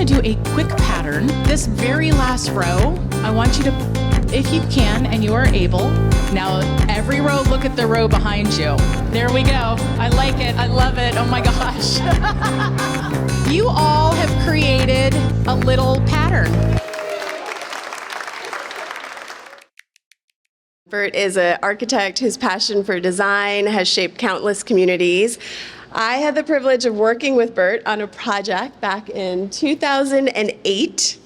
do a quick pattern. This very last row, I want you to, if you can and you are able, now every row, look at the row behind you. There we go. I like it. I love it. Oh my gosh. You all have created a little pattern. Burt is an architect whose passion for design has shaped countless communities. I had the privilege of working with Burt on a project back in 2008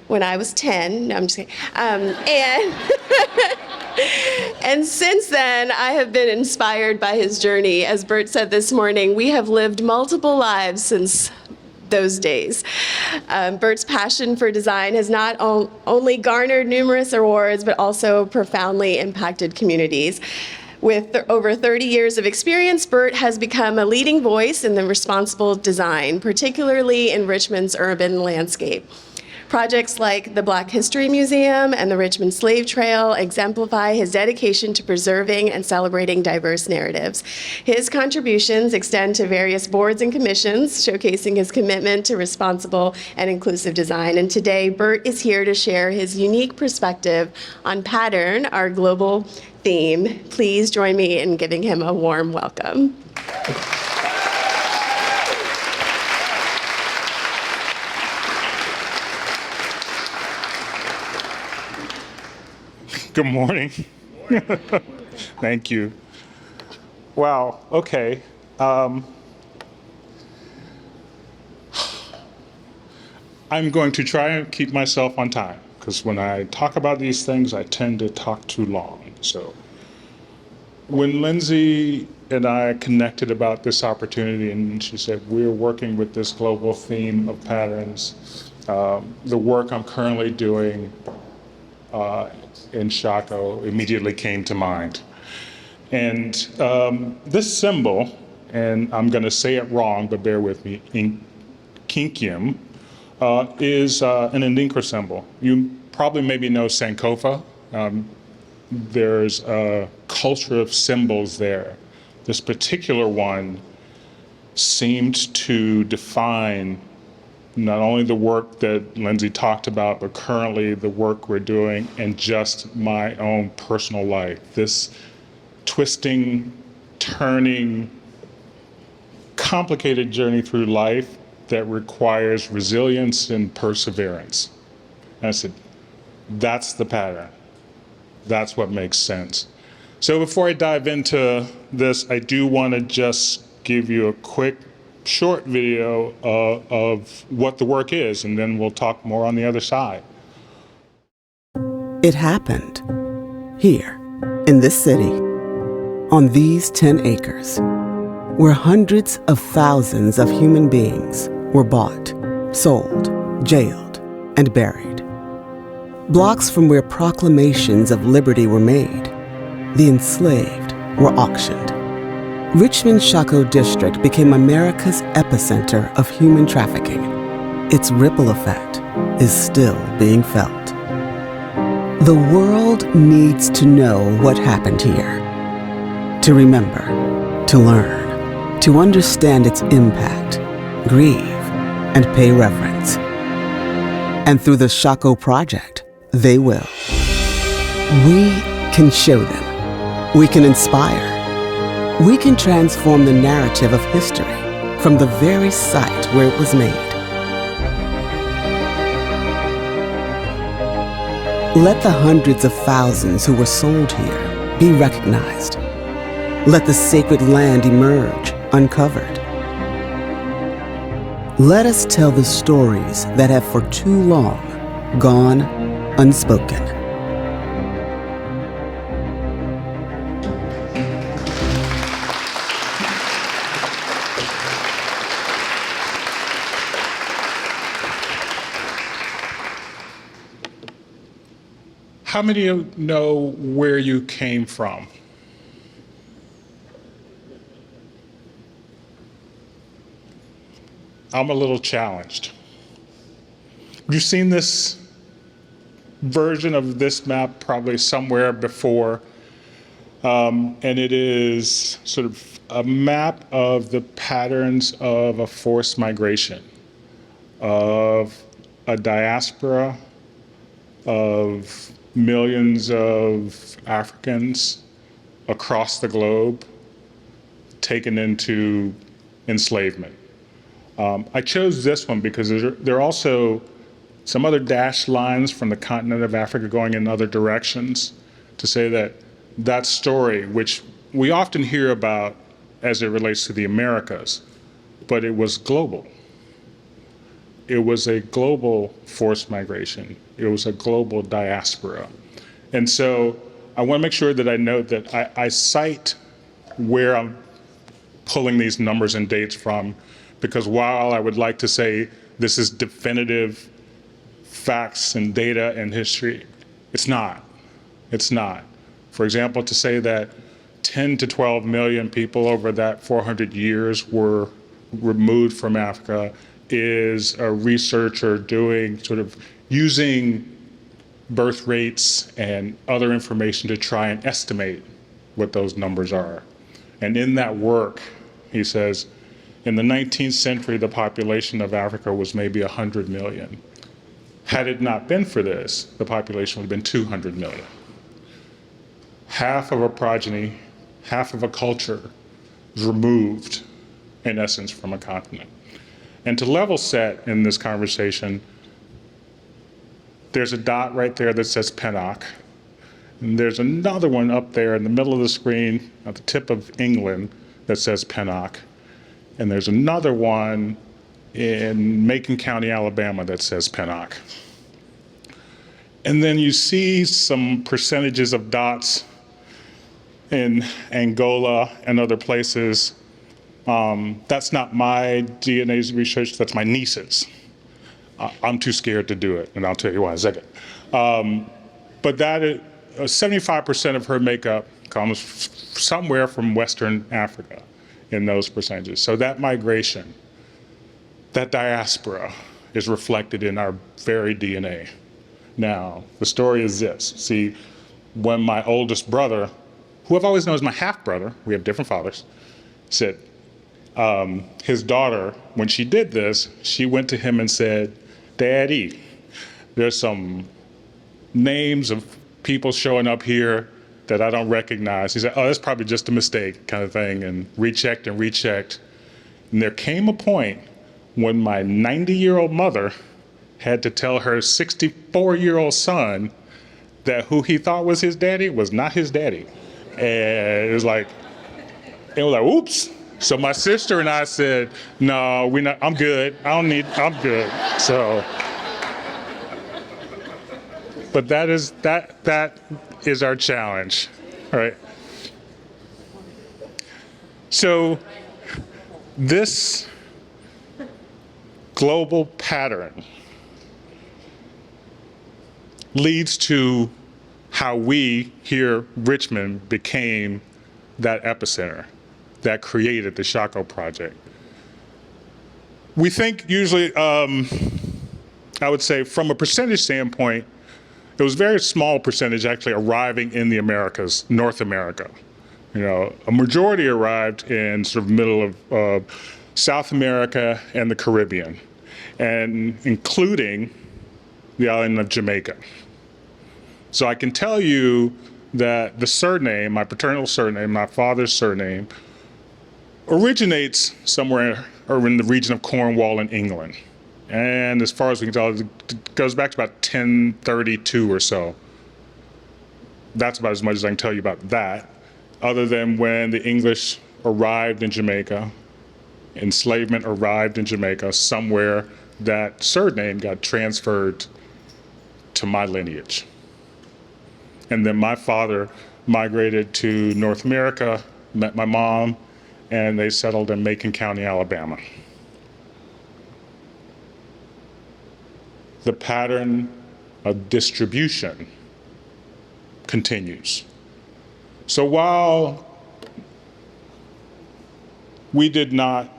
when I was 10. No, I'm just kidding. And since then, I have been inspired by his journey. As Burt said this morning, we have lived multiple lives since those days. Burt's passion for design has not only garnered numerous awards, but also profoundly impacted communities. With over 30 years of experience, Burt has become a leading voice in the responsible design, particularly in Richmond's urban landscape. Projects like the Black History Museum and the Richmond Slave Trail exemplify his dedication to preserving and celebrating diverse narratives. His contributions extend to various boards and commissions, showcasing his commitment to responsible and inclusive design. And today, Burt is here to share his unique perspective on Pattern, our global theme. Please join me in giving him a warm welcome. Good morning. Thank you. Wow, okay. I'm going to try and keep myself on time, because when I talk about these things, I tend to talk too long. So when Lindsay and I connected about this opportunity, and she said, we're working with this global theme of patterns, the work I'm currently doing in Shako immediately came to mind. And this symbol, and I'm going to say it wrong, but bear with me, Kinkium, is an Adinkra symbol. You probably maybe know Sankofa. There's a culture of symbols there. This particular one seemed to define not only the work that Lindsay talked about, but currently the work we're doing and just my own personal life. This twisting, turning, complicated journey through life that requires resilience and perseverance. And I said, that's the pattern. That's what makes sense. So before I dive into this, I do want to just give you a quick short video of what the work is, and then we'll talk more on the other side. It happened here in this city, on these 10 acres, where hundreds of thousands of human beings were bought, sold, jailed, and buried. Blocks from where proclamations of liberty were made, the enslaved were auctioned. Richmond Shako District became America's epicenter of human trafficking. Its ripple effect is still being felt. The world needs to know what happened here, to remember, to learn, to understand its impact, grieve, and pay reverence. And through the Shako Project, they will. We can show them. We can inspire. We can transform the narrative of history from the very site where it was made. Let the hundreds of thousands who were sold here be recognized. Let the sacred land emerge uncovered. Let us tell the stories that have for too long gone unspoken. How many of you know where you came from? I'm a little challenged. You've seen this version of this map probably somewhere before, and it is sort of a map of the patterns of a forced migration, of a diaspora of millions of Africans across the globe taken into enslavement. I chose this one because there are also some other dashed lines from the continent of Africa going in other directions to say that that story, which we often hear about as it relates to the Americas, but it was global. It was a global forced migration. It was a global diaspora. And so I want to make sure that I note that I cite where I'm pulling these numbers and dates from, because while I would like to say this is definitive facts and data and history, it's not. It's not. For example, to say that 10 to 12 million people over that 400 years were removed from Africa is a researcher doing sort of using birth rates and other information to try and estimate what those numbers are. And in that work, he says, in the 19th century, the population of Africa was maybe 100 million. Had it not been for this, the population would have been 200 million. Half of a progeny, half of a culture is removed, in essence, from a continent. And to level set in this conversation, there's a dot right there that says Pinnock. And there's another one up there in the middle of the screen at the tip of England that says Pinnock. And there's another one in Macon County, Alabama that says Pinnock. And then you see some percentages of dots in Angola and other places. That's not my DNA research, that's my niece's. I'm too scared to do it, and I'll tell you why in a second. But that is, 75% of her makeup comes somewhere from Western Africa in those percentages. So that migration, that diaspora is reflected in our very DNA. Now, the story is this. See, when my oldest brother, who I've always known as my half-brother, we have different fathers, said, his daughter, when she did this, she went to him and said, "Daddy, there's some names of people showing up here that I don't recognize." He said, "Oh, that's probably just a mistake," kind of thing, and rechecked and rechecked. And there came a point when my 90-year-old mother had to tell her 64-year-old son that who he thought was his daddy was not his daddy. And it was like, oops. So my sister and I said, "No, we're not, I'm good. I'm good." So, but that is our challenge, right? So this global pattern leads to how we here, Richmond, became that epicenter that created the Shako Project. We think usually, I would say from a percentage standpoint, it was a very small percentage actually arriving in the Americas, North America. You know, a majority arrived in sort of middle of South America and the Caribbean, and including the island of Jamaica. So I can tell you that the surname, my paternal surname, my father's surname, originates somewhere or in the region of Cornwall in England. And as far as we can tell, it goes back to about 1032 or so. That's about as much as I can tell you about that, other than when the English arrived in Jamaica, enslavement arrived in Jamaica, somewhere that surname got transferred to my lineage. And then my father migrated to North America, met my mom, and they settled in Macon County, Alabama. The pattern of distribution continues. So while we did not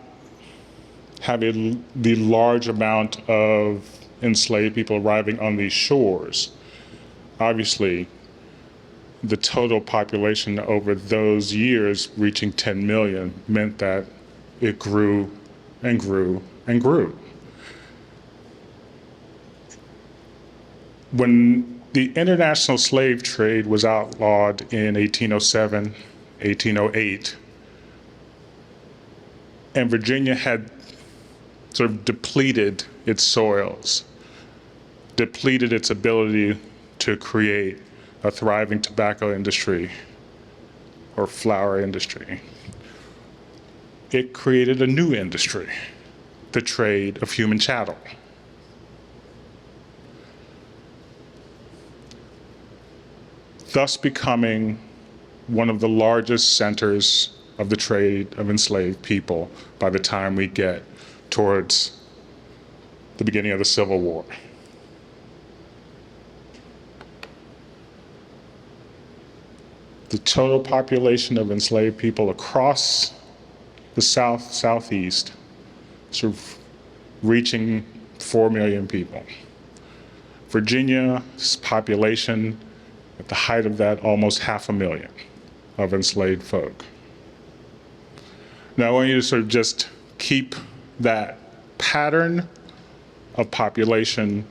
have the large amount of enslaved people arriving on these shores, obviously the total population over those years reaching 10 million meant that it grew and grew and grew. When the international slave trade was outlawed in 1807, 1808, and Virginia had sort of depleted its soils, depleted its ability to create a thriving tobacco industry or flower industry, it created a new industry, the trade of human chattel. Thus becoming one of the largest centers of the trade of enslaved people by the time we get towards the beginning of the Civil War. The total population of enslaved people across the South, Southeast, sort of reaching 4 million people. Virginia's population, at the height of that, almost 500,000 of enslaved folk. Now I want you to sort of just keep that pattern of population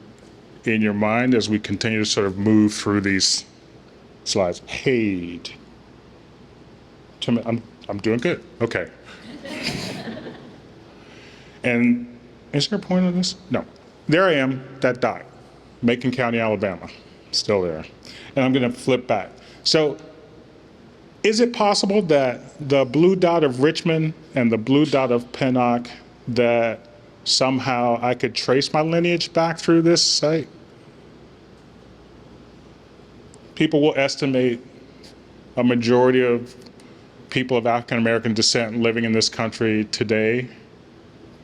in your mind as we continue to sort of move through these slides. Hey, I'm doing good. Okay. And is there a point on this? No. There I am, that dot, Macon County, Alabama, still there. And I'm going to flip back. So is it possible that the blue dot of Richmond and the blue dot of Pinnock, that somehow I could trace my lineage back through this site? People will estimate a majority of people of African American descent living in this country today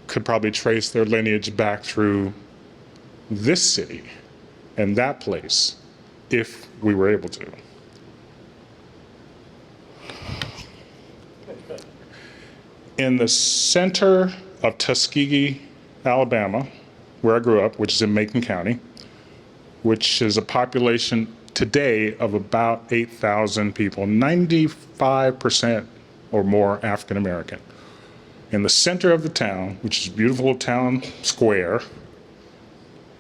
could probably trace their lineage back through this city and that place if we were able to. In the center of Tuskegee, Alabama, where I grew up, which is in Macon County, which is a population today of about 8,000 people, 95% or more African American. In the center of the town, which is a beautiful town square,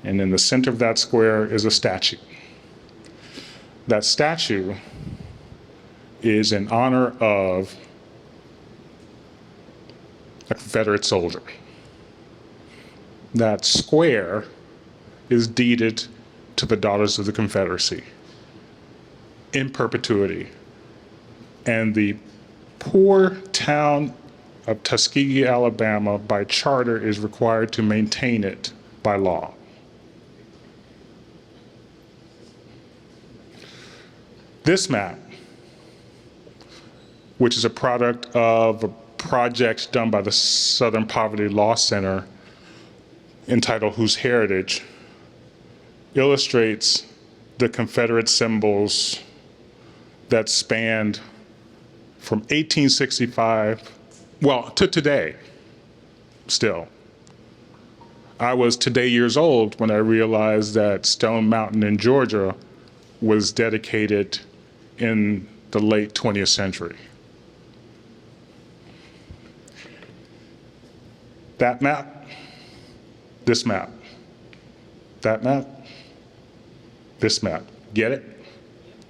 and in the center of that square is a statue. That statue is in honor of a Confederate soldier. That square is deeded to the Daughters of the Confederacy in perpetuity. And the poor town of Tuskegee, Alabama, by charter is required to maintain it by law. This map, which is a product of a project done by the Southern Poverty Law Center entitled Whose Heritage, illustrates the Confederate symbols that spanned from 1865, well, to today, still. I was today years old when I realized that Stone Mountain in Georgia was dedicated in the late 20th century. That map, this map, that map, this map. Get it?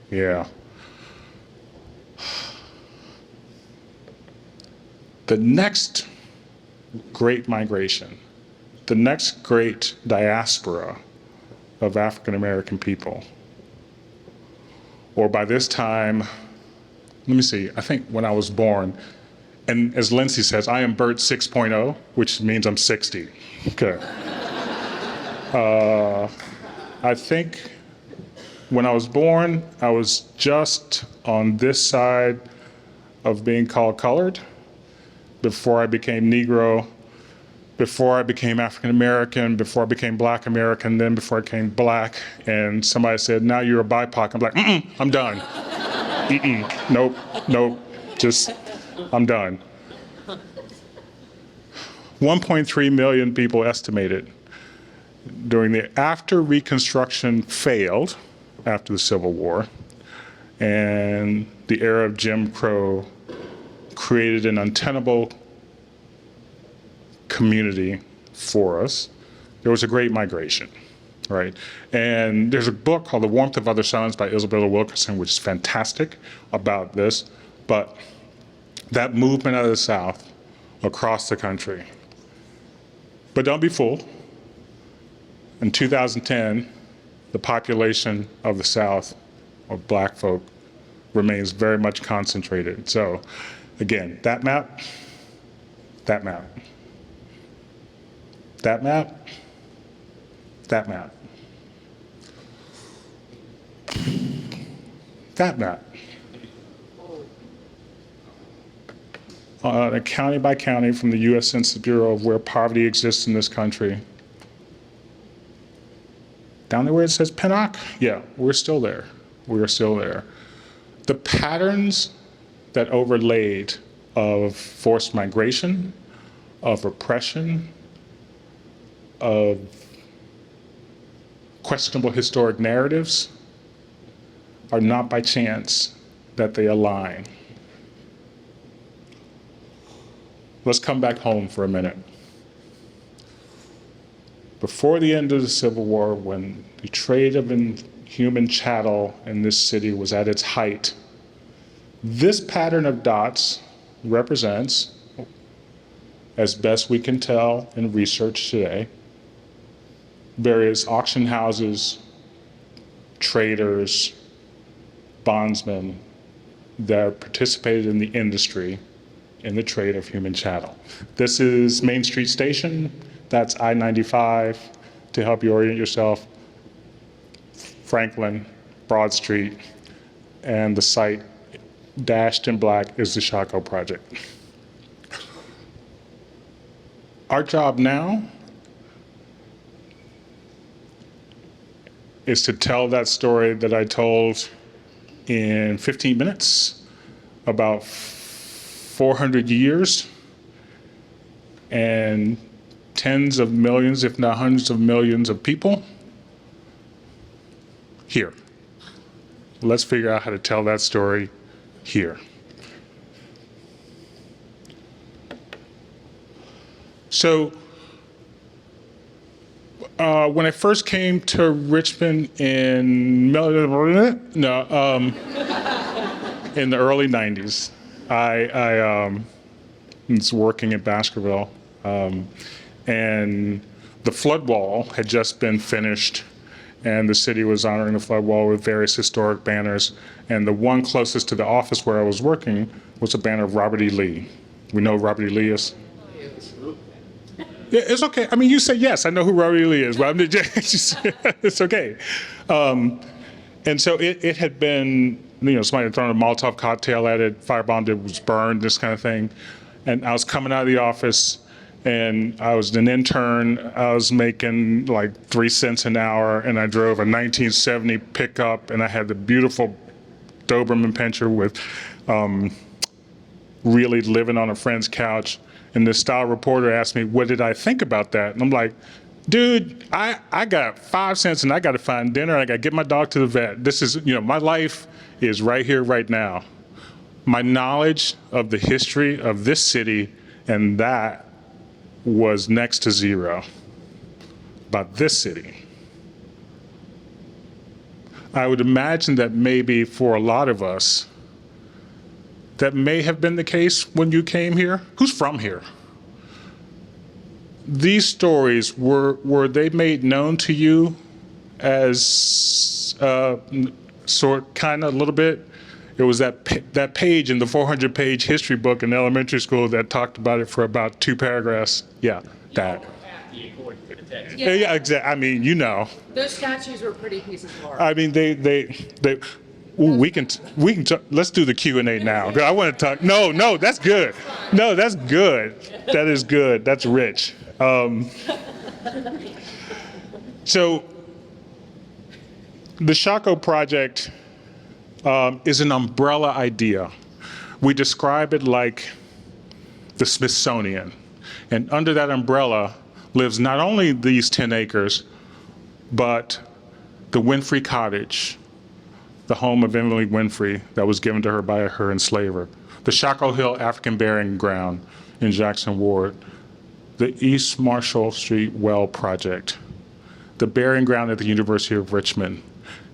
Yeah. The next great migration, the next great diaspora of African American people, or by this time, let me see, I think when I was born, and as Lindsay says, I am Burt 6.0, which means I'm 60. Okay. I think when I was born, I was just on this side of being called colored before I became Negro, before I became African American, before I became Black American, then before I became Black, and somebody said, now you're a BIPOC. I'm like, I'm done. Nope, just, I'm done. 1.3 million people estimated during the, after Reconstruction failed, after the Civil War, and the era of Jim Crow created an untenable community for us, there was a great migration, right? And there's a book called The Warmth of Other Suns by Isabella Wilkerson, which is fantastic about this. But that movement out of the South across the country. But don't be fooled. In 2010, the population of the South, of Black folk, remains very much concentrated. So again, that map, that map, that map, that map, that map. County by county from the U.S. Census Bureau of where poverty exists in this country. Down there where it says Pinnock, yeah, we're still there. We are still there. The patterns that overlaid of forced migration, of oppression, of questionable historic narratives are not by chance that they align. Let's come back home for a minute. Before the end of the Civil War, when the trade of human chattel in this city was at its height, this pattern of dots represents, as best we can tell in research today, various auction houses, traders, bondsmen that participated in the industry in the trade of human chattel. This is Main Street Station. That's I-95 to help you orient yourself. Franklin, Broad Street, and the site dashed in black is the Chaco Project. Our job now is to tell that story that I told in 15 minutes about 400 years and tens of millions, if not hundreds of millions of people here. Let's figure out how to tell that story here. So when I first came to Richmond in the early 90s, I was working at Baskerville, and the flood wall had just been finished, and the city was honoring the flood wall with various historic banners. And the one closest to the office where I was working was a banner of Robert E. Lee. We know who Robert E. Lee is? Yeah, it's okay. I mean, you say yes. I know who Robert E. Lee is, but I'm just, it's okay. And so it had been, somebody had thrown a Molotov cocktail at it, firebombed it, was burned, this kind of thing. And I was coming out of the office, and I was an intern. I was making like 3 cents an hour, and I drove a 1970 pickup, and I had the beautiful Doberman Pinscher with really living on a friend's couch. And the style reporter asked me, what did I think about that? And I'm like, dude, I got 5 cents and I got to find dinner. I got to get my dog to the vet. This is, my life is right here, right now. My knowledge of the history of this city and that was next to zero about this city. I would imagine that maybe for a lot of us, that may have been the case when you came here. Who's from here? These stories, were they made known to you as kind of a little bit? It was that page in the 400-page history book in elementary school that talked about it for about 2 paragraphs. Yeah, that. Yeah, exactly. I mean, Those statues were pretty pieces of art. I mean, ooh, we can let's do the Q&A now. I want to talk. No, that's good. No, that's good. That is good. That's rich. So the Chaco Project is an umbrella idea. We describe it like the Smithsonian. And under that umbrella lives not only these 10 acres, but the Winfrey Cottage, the home of Emily Winfrey that was given to her by her enslaver, the Chaco Hill African Burying Ground in Jackson Ward, the East Marshall Street Well Project, the burying ground at the University of Richmond,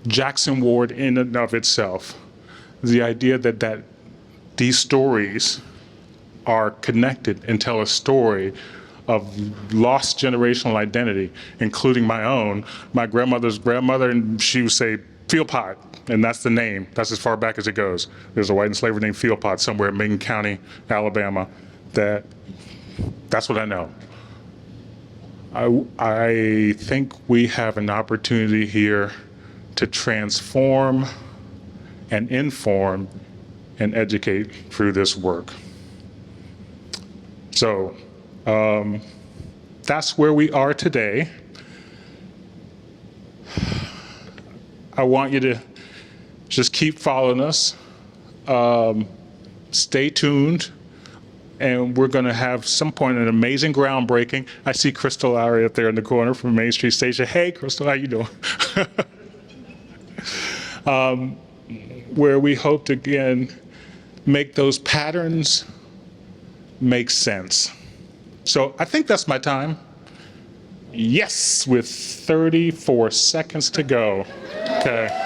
Jackson Ward in and of itself, the idea that these stories are connected and tell a story of lost generational identity, including my own. My grandmother's grandmother, and she would say, Philpott, and that's the name. That's as far back as it goes. There's a white enslaver named Philpott somewhere in Macon County, Alabama. That's what I know. I think we have an opportunity here to transform and inform and educate through this work. So that's where we are today. I want you to just keep following us. Stay tuned. And we're going to have some point an amazing groundbreaking. I see Crystal Lowry up there in the corner from Main Street Station. Hey, Crystal, how you doing? Where we hope to, again, make those patterns make sense. So I think that's my time. Yes, with 34 seconds to go. Okay.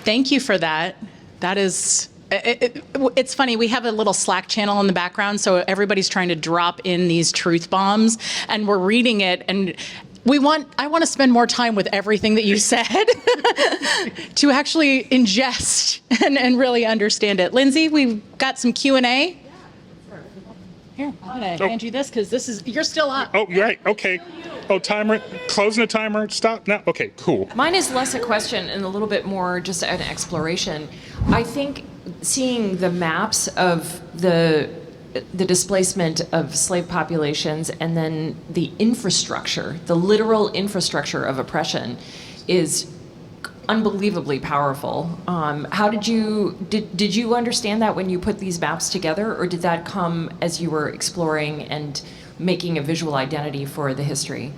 Thank you for that. That is, it's funny, we have a little Slack channel in the background, so everybody's trying to drop in these truth bombs, and we're reading it, and I want to spend more time with everything that you said to actually ingest and really understand it. Lindsay, we've got some Q&A. Here, I'm going to hand you this because you're still up. Oh, right, okay. Oh, timer, closing the timer, stop now? Okay, cool. Mine is less a question and a little bit more just an exploration. I think seeing the maps of the displacement of slave populations and then the infrastructure, the literal infrastructure of oppression is unbelievably powerful. How did you understand that when you put these maps together, or did that come as you were exploring and making a visual identity for the history?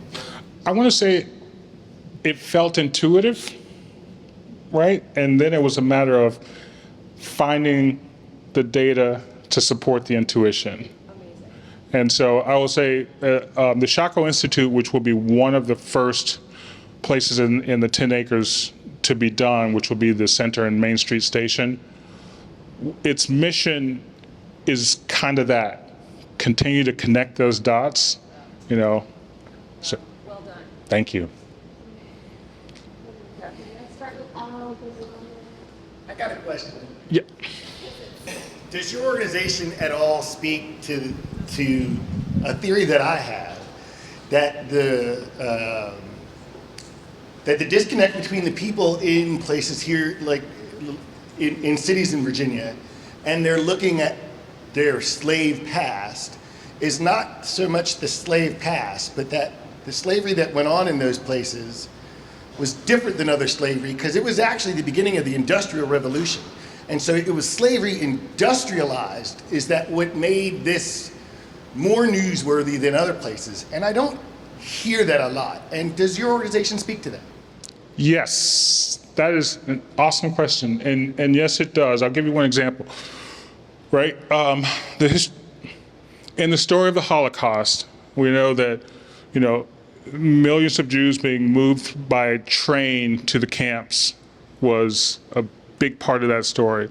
I want to say it felt intuitive, right? And then it was a matter of finding the data to support the intuition. Amazing. And so I will say the Shako Institute, which will be one of the first places in the 10 acres to be done, which will be the center in Main Street Station, its mission is kind of that. Continue to connect those dots, you know. So, Well done. thank you. I got a question. Yeah. Does your organization at all speak to a theory that I have, that the disconnect between the people in places here, like in cities in Virginia, and they're looking at their slave past, is not so much the slave past, but that the slavery that went on in those places was different than other slavery, because it was actually the beginning of the Industrial Revolution. And so it was slavery industrialized, is that what made this more newsworthy than other places? And I don't hear that a lot. And does your organization speak to that? Yes, that is an awesome question. And yes, it does. I'll give you one example. Right? In the story of the Holocaust, we know that, millions of Jews being moved by train to the camps was a big part of that story.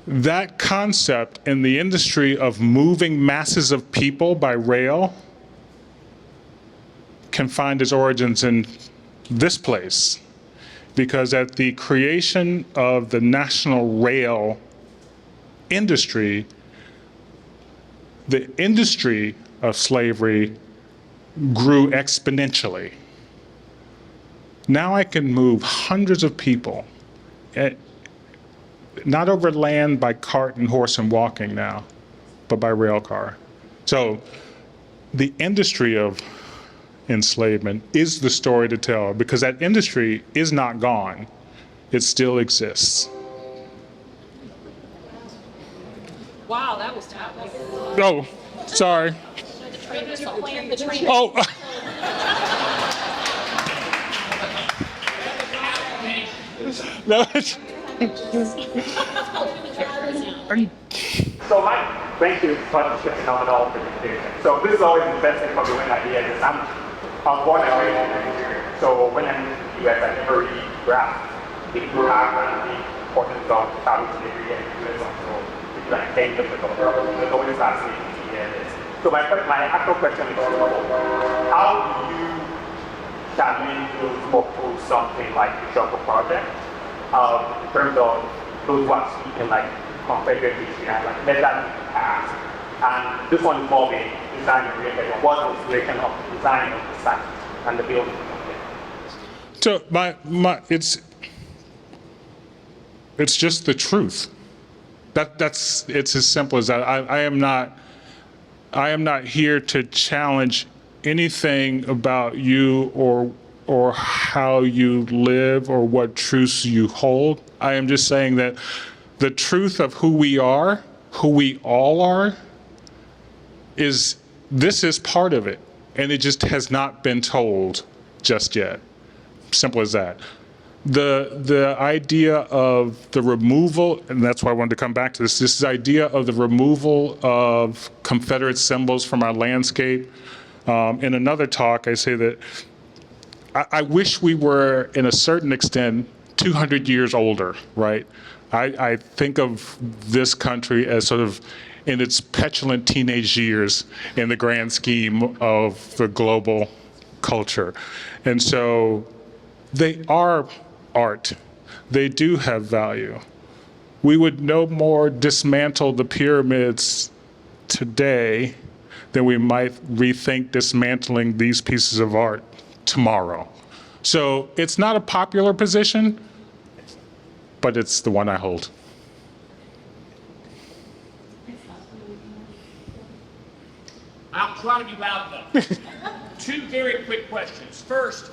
That concept in the industry of moving masses of people by rail can find its origins in this place, because at the creation of the national rail industry, the industry of slavery grew exponentially. Now I can move hundreds of people, not over land by cart and horse and walking now, but by rail car. So the industry of enslavement is the story to tell, because that industry is not gone. It still exists. Wow, that was tough. Oh, sorry. Oh. No, it's- So Mike, thank you for the phenomenal presentation. So this is always interesting for me when I hear this. I'm born and raised in Nigeria. So when I'm in the US, I never really grasped the impact and the importance of child slavery and US also. It's like 10 years ago. It's always fascinating to hear this. So my actual question is, how do you challenge those who oppose something like the Shuffle Project in terms of those who are speaking like Confederate history and like let that be the past? And this one is more of a design oriented one. What's the inspiration of the design of the site and the building? So it's just the truth. It's as simple as that. I am not here to challenge anything about you or how you live or what truths you hold. I am just saying that the truth of who we all are, this is part of it, and it just has not been told just yet. Simple as that. The idea of the removal, and that's why I wanted to come back to this idea of the removal of Confederate symbols from our landscape. In another talk, I say that I wish we were, in a certain extent, 200 years older, right? I think of this country as sort of in its petulant teenage years in the grand scheme of the global culture. And so they are art. They do have value. We would no more dismantle the pyramids today than we might rethink dismantling these pieces of art tomorrow. So it's not a popular position, but it's the one I hold. I'll try to be loud enough. Two very quick questions. First,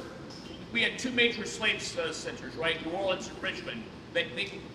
we had two major slave centers, right? New Orleans and Richmond.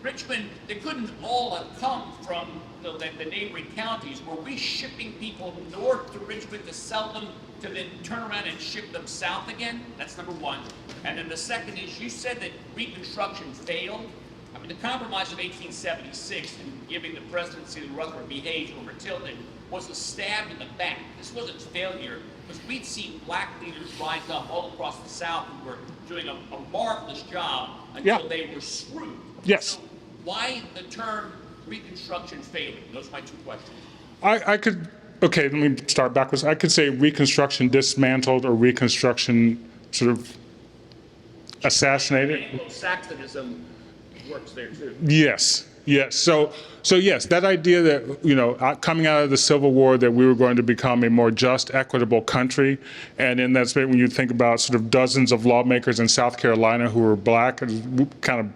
Richmond, they couldn't all have come from the neighboring counties. Were we shipping people north to Richmond to sell them, to then turn around and ship them south again? That's number one. And then the second is, you said that Reconstruction failed. I mean, the Compromise of 1876 and giving the presidency to Rutherford B. Hayes over Tilden was a stab in the back. This wasn't failure, because we'd seen black leaders rise up all across the South who were doing a marvelous job until they were screwed. Yes. So why the term Reconstruction failing? Those are my two questions. I could, okay, let me start backwards. I could say Reconstruction dismantled or Reconstruction sort of assassinated. Anglo-Saxonism works there too. Yes. So yes, that idea that, coming out of the Civil War, that we were going to become a more just, equitable country, and in that space, when you think about sort of dozens of lawmakers in South Carolina who were black, it kind of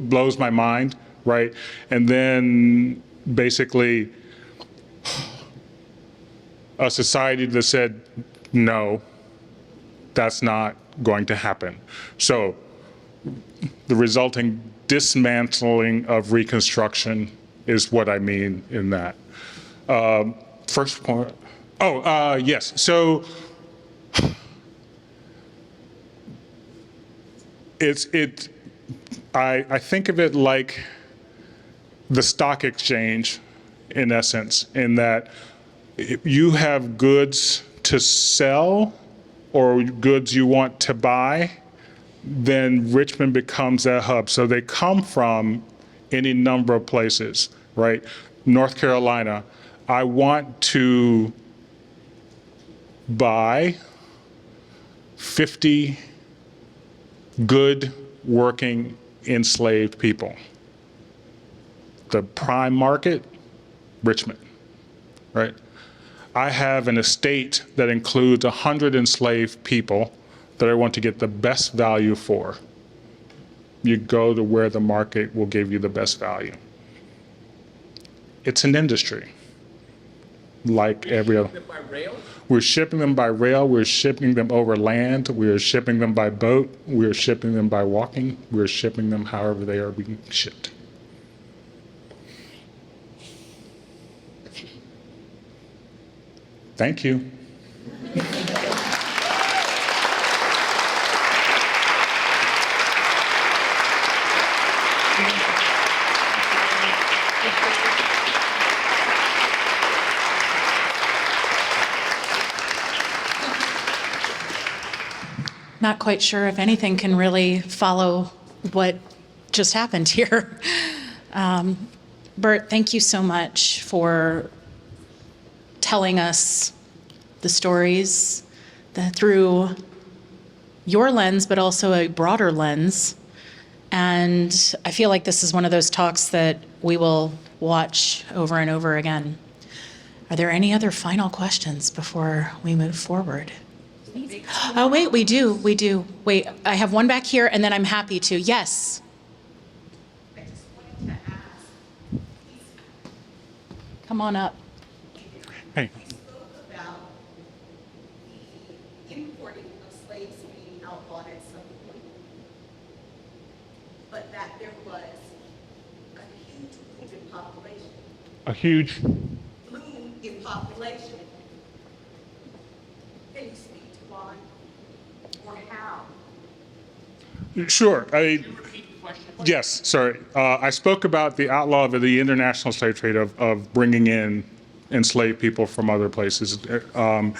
blows my mind, right? And then basically a society that said, no, that's not going to happen. So the resulting dismantling of Reconstruction is what I mean in that. First point, yes. So I think of it like the stock exchange, in essence, in that you have goods to sell or goods you want to buy, then Richmond becomes that hub. So they come from any number of places, right? North Carolina, I want to buy 50 good working enslaved people. The prime market, Richmond, right? I have an estate that includes 100 enslaved people that I want to get the best value for. You go to where the market will give you the best value. It's an industry, like every other. By rail? We're shipping them by rail, we're shipping them over land, we're shipping them by boat, we're shipping them by walking, we're shipping them however they are being shipped. Thank you. not quite sure if anything can really follow what just happened here. Burt, thank you so much for telling us the stories through your lens, but also a broader lens. And I feel like this is one of those talks that we will watch over and over again. Are there any other final questions before we move forward? Oh, wait, we do. Wait, I have one back here, and then I'm happy to. Yes. I just wanted to ask, Come on up. Hey. he spoke about the importing of slaves being outlawed at some point, but that there was a huge boom in population. A huge. Bloom in population. Can you speak to why or how? Sure. Repeat the question. Yes, sorry. I spoke about the outlaw of the international slave trade of bringing in enslaved people from other places. And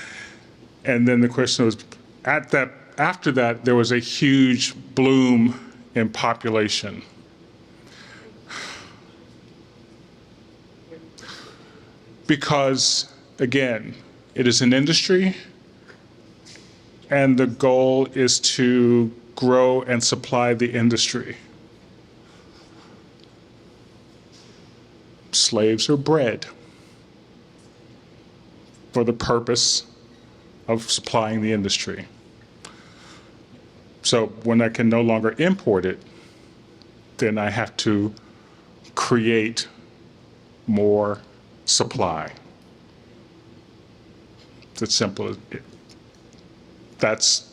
then the question was, after that, there was a huge bloom in population. Because, again, it is an industry, and the goal is to grow and supply the industry. Slaves are bred for the purpose of supplying the industry. So when I can no longer import it, then I have to create more supply. It's as simple as it. That's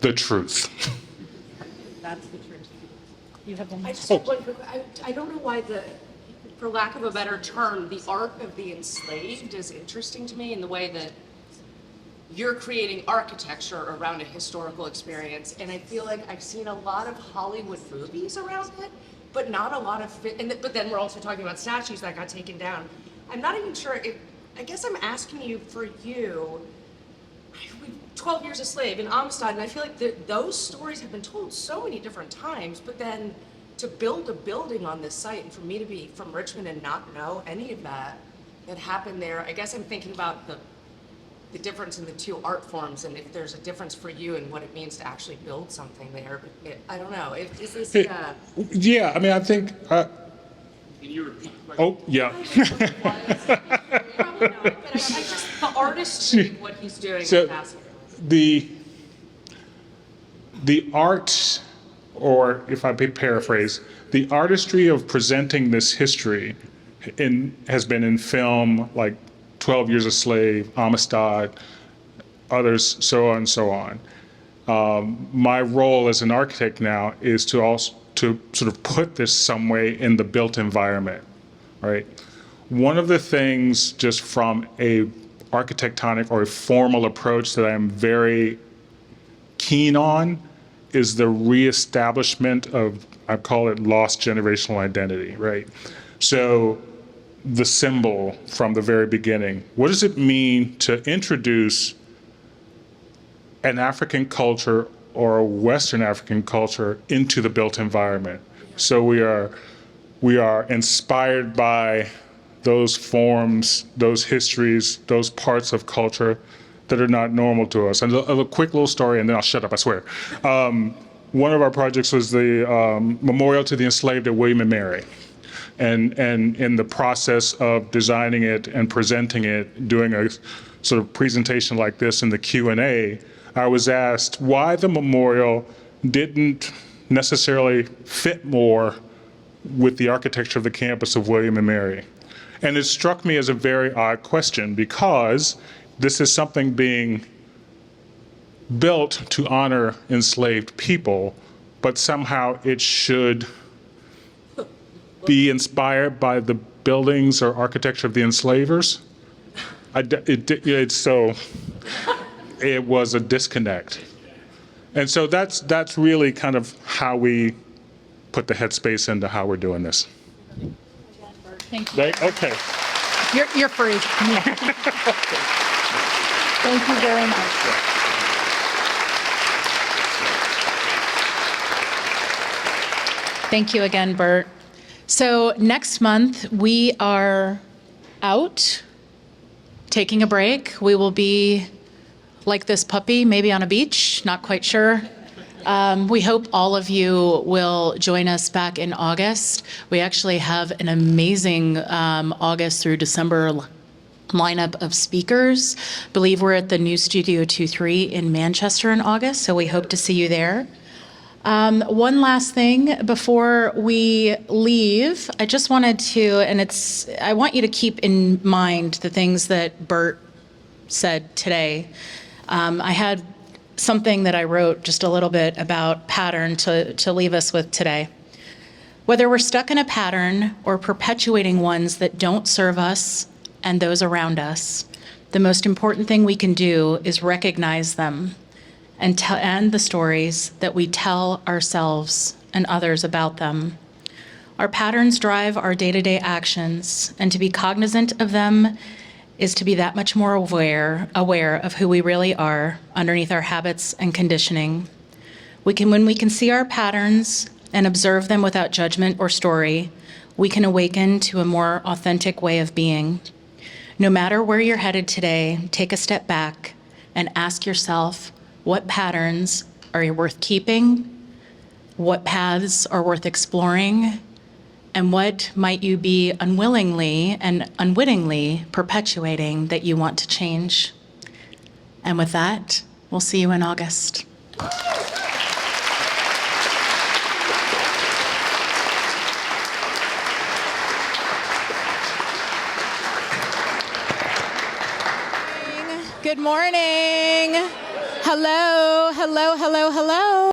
the truth. That's the truth. You have one. I just have one quick, I don't know why for lack of a better term, the art of the enslaved is interesting to me in the way that you're creating architecture around a historical experience. And I feel like I've seen a lot of Hollywood movies around it, but not a lot of, but then we're also talking about statues that got taken down. I'm not even sure if, I guess I'm asking you for you, 12 Years a Slave in Amistad, and I feel like those stories have been told so many different times, but then to build a building on this site, and for me to be from Richmond and not know any of that happened there, I guess I'm thinking about the difference in the two art forms, and if there's a difference for you in what it means to actually build something there. But I don't know. Is this? Yeah, I mean, I think. Can you repeat the question? Oh, yeah. Probably not, but I just the artistry of what he's doing So is fascinating. The art, or if I paraphrase, the artistry of presenting this history has been in film, like 12 Years a Slave, Amistad, others, so on and so on. My role as an architect now is to sort of put this some way in the built environment, right? One of the things just from a architectonic or a formal approach that I'm very keen on is the reestablishment of, I call it lost generational identity, right? So the symbol from the very beginning, what does it mean to introduce an African culture or a Western African culture into the built environment? So we are inspired by those forms, those histories, those parts of culture that are not normal to us. And a quick little story, and then I'll shut up, I swear. One of our projects was the memorial to the enslaved at William and Mary. And in the process of designing it and presenting it, doing a sort of presentation like this in the Q&A, I was asked why the memorial didn't necessarily fit more with the architecture of the campus of William and Mary. And it struck me as a very odd question, because this is something being built to honor enslaved people, but somehow it should be inspired by the buildings or architecture of the enslavers. It was a disconnect. And so that's really kind of how we put the headspace into how we're doing this. Thank you. Okay. You're free. Thank you very much. Thank you again, Burt. So next month, we are out taking a break. We will be like this puppy, maybe on a beach, not quite sure. We hope all of you will join us back in August. We actually have an amazing August through December lineup of speakers. I believe we're at the new Studio 23 in Manchester in August, so we hope to see you there. One last thing before we leave, I just wanted to, I want you to keep in mind the things that Burt said today. I had something that I wrote just a little bit about pattern to leave us with today. Whether we're stuck in a pattern or perpetuating ones that don't serve us and those around us, the most important thing we can do is recognize them and the stories that we tell ourselves and others about them. Our patterns drive our day-to-day actions, and to be cognizant of them is to be that much more aware of who we really are underneath our habits and conditioning. When we can see our patterns and observe them without judgment or story, we can awaken to a more authentic way of being. No matter where you're headed today, take a step back and ask yourself, what patterns are worth keeping? What paths are worth exploring? And what might you be unwillingly and unwittingly perpetuating that you want to change? And with that, we'll see you in August. Good morning. Hello, hello, hello, hello.